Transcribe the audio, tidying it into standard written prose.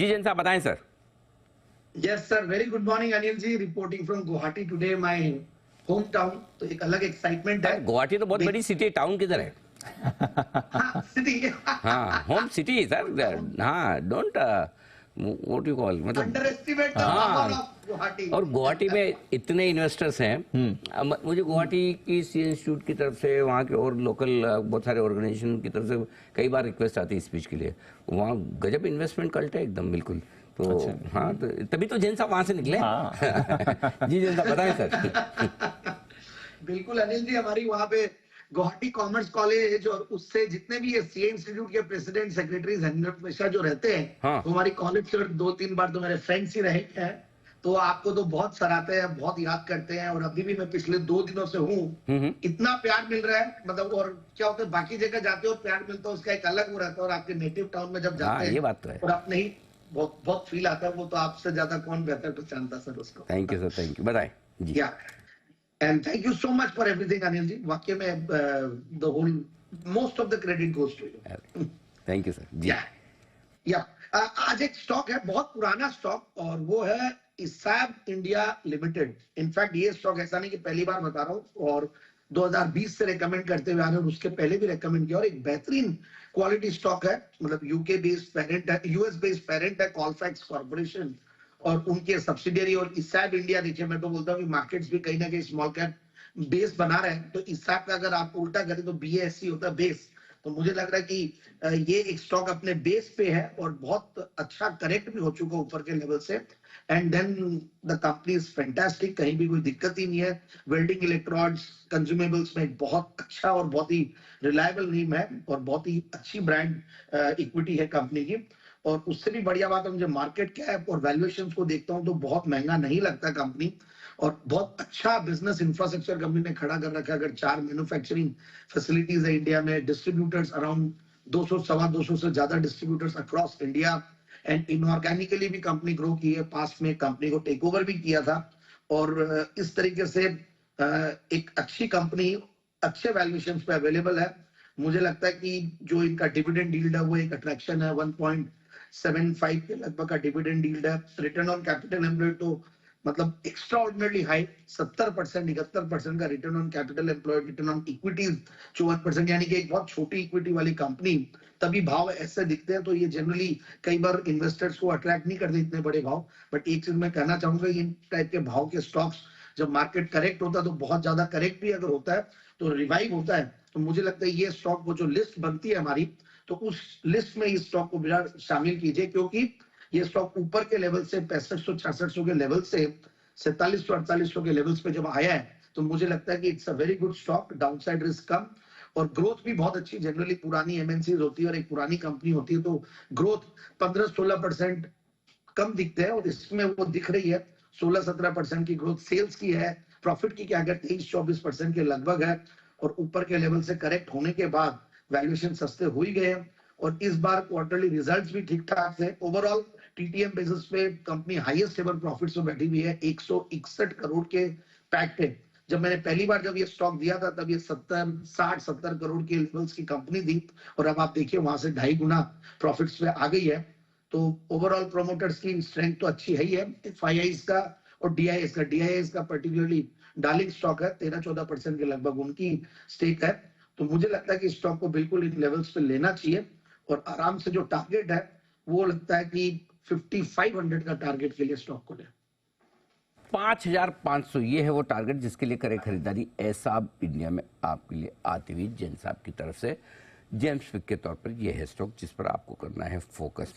जी जैन साहब बताएं sir. Yes sir, very good morning Anil ji, reporting from Guwahati today, my home town. तो एक अलग एक्साइटमेंट है। अरे गुवाहाटी तो बहुत बड़ी सिटी है, टाउन किधर है? हाँ, सिटी हाँ होम सिटी सर। हाँ डोंट व्हाट यू कॉल मतलब। अंडर एस्टिमेट द पावर हाँ ऑफ गुवाहाटी। और गुवाहाटी में इतने इन्वेस्टर्स हैं। मुझे गुवाहाटी की सी इंस्टीट्यूट की तरफ से, वहाँ के और लोकल बहुत सारे ऑर्गेनाइजेशन की तरफ से कई बार रिक्वेस्ट आती है स्पीच के लिए। वहाँ गजब इन्वेस्टमेंट कल्ट है एकदम बिल्कुल। तो अच्छा। हाँ तो तभी तो जैन साहब वहाँ से निकले। हाँ। जी जैन साहब बताएं सर। बिल्कुल अनिल जी, हमारी वहाँ पे गुवाहाटी कॉमर्स कॉलेज और उससे जितने भी ये सीए इंस्टीट्यूट के प्रेसिडेंट सेक्रेटरीज हमेशा जो रहते हैं, हाँ। तो हमारी कॉलेज से 2-3 बार तो मेरे फ्रेंड्स ही रहे हैं। तो आपको तो बहुत सराहते हैं, बहुत याद करते हैं, और अभी भी मैं पिछले 2 दिनों से हूँ। इतना प्यार मिल रहा है, मतलब। और क्या होता है, बाकी जगह जाते हो प्यार मिलता है, उसका एक अलग वो रहता है, और आपके नेटिव टाउन में जब जाते हैं, ये बात तो है, और अपने ही बहुत बहुत फील आता है। वो तो आपसे ज्यादा कौन बेहतर पहचानता सर उसको। Thank you sir, thank you, बताएं जी। Yeah and thank you so much for everything Anil ji, वाकई में the whole most of the credit goes to you. Thank you sir ji. Yeah आज एक स्टॉक है, बहुत पुराना स्टॉक, और वो है इसाब इंडिया लिमिटेड। इनफैक्ट ये स्टॉक ऐसा नहीं कि पहली बार बता रहा हूँ, और 2020 से रेकमेंड करते हुए आ रहे हैं, और उसके पहले भी रेकमेंड किया, और एक बेहतरीन क्वालिटी स्टॉक है। मतलब यूके बेस्ड पेरेंट है, यूएस बेस्ड पेरेंट है कॉलफैक्स कॉर्पोरेशन, और उनके सब्सिडियरी। और इसाब इंडिया, देखिए मैं तो बोलता हूँ कि मार्केट्स भी कहीं ना कहीं स्मॉल कैप बेस बना रहे हैं, तो इसाब का अगर आप उल्टा करें तो बीएससी होता है बेस। तो मुझे लग रहा है कि ये एक स्टॉक अपने बेस पे है, और बहुत अच्छा करेक्ट भी हो चुका ऊपर के लेवल से। And then the company is fantastic, कहीं भी कोई दिक्कत ही नहीं है। वेल्डिंग इलेक्ट्रॉड्स कंज्यूमेबल्स में बहुत अच्छा और बहुत ही रिलायबल नेम है, और बहुत ही अच्छी ब्रांड इक्विटी है कंपनी की। और उससे भी बढ़िया बात है, मुझे मार्केट कैप और वैल्यूएशन को देखता हूं तो बहुत महंगा नहीं लगता कंपनी, और बहुत अच्छा बिजनेस इंफ्रास्ट्रक्चर कंपनी ने खड़ा कर रखा है। अगर 4 मैन्युफैक्चरिंग फैसिलिटीज है इंडिया में, डिस्ट्रीब्यूटर्स अराउंड 200 सवा 200 से ज्यादा distributors across India, and inorganically भी कंपनी ग्रो की है। पास में कंपनी को टेक ओवर भी किया था, और इस तरीके से एक अच्छी कंपनी अच्छे वैल्यूएशन पे अवेलेबल है। मुझे लगता है कि जो इनका डिविडेंड यील्ड है वो एक अट्रैक्शन है, 1.75 के लगभग का डिविडेंड यील्ड है। रिटर्न ऑन कैपिटल एम्प्लॉयड तो मतलब एक्स्ट्रा ऑर्डिनरी हाई, 70%, 71% का return on capital employed. Return on equity 54%, यानी कि एक बहुत छोटी इक्विटी वाली कंपनी, तभी भाव ऐसे दिखते हैं। तो ये जनरली कई बार इन्वेस्टर्स को अट्रैक्ट नहीं करते इतने बड़े भाव। बट एक चीज मैं कहना चाहूंगा, इन टाइप के भाव के स्टॉक्स जब मार्केट करेक्ट होता है, तो बहुत ज्यादा करेक्ट भी अगर होता है तो रिवाइव होता है। तो मुझे लगता है ये स्टॉक, वो जो लिस्ट बनती है हमारी, तो उस लिस्ट में इस स्टॉक को शामिल कीजिए, क्योंकि ये स्टॉक ऊपर के लेवल से 6500-6600 के लेवल से 4700-4800 के लेवल्स पे जब आया है, तो मुझे लगता है कि it's a very good stock, downside risk कम, और ग्रोथ भी बहुत अच्छी। जनरली पुरानी एमएनसी होती है और एक पुरानी कंपनी होती है, तो ग्रोथ 15-16% कम दिखते हैं, और इसमें वो दिख रही है 16-17% की ग्रोथ सेल्स की है। प्रॉफिट की क्या अगर 23-24% के लगभग है, और ऊपर के लेवल से करेक्ट होने के बाद वैल्यूएशन सस्ते हो ही गए हैं। और इस बार क्वार्टरली रिजल्ट्स भी ठीक ठाक थे। ओवरऑल टीटीएम बेसिस पे कंपनी हाईएस्ट एवर प्रॉफिट्स में बैठी हुई है, 161 करोड़ के पैक पे। जब मैंने पहली बार जब ये स्टॉक दिया था, तब ये 60-70 करोड़ के लेवल्स की कंपनी थी, और अब आप देखिए वहां से 2.5 गुना प्रॉफिट्स पे आ गई है। तो ओवरऑल प्रोमोटर्स की स्ट्रेंथ तो अच्छी है ही है। एफआईआईस का और डीआईएस का पर्टिकुलरली डार्लिंग स्टॉक है, 13-14% के लगभग उनकी स्टेक है। तो मुझे लगता है कि स्टॉक को बिल्कुल इन लेवल्स पे लेना चाहिए, और आराम से जो टारगेट है वो लगता है कि 5500 का टारगेट के लिए स्टॉक को ले। 5500 ये है वो टारगेट जिसके लिए करें खरीदारी। ऐसा इंडिया में आपके लिए आती हुई जैन साहब की तरफ से जेम्स पिक के तौर पर यह है स्टॉक जिस पर आपको करना है फोकस।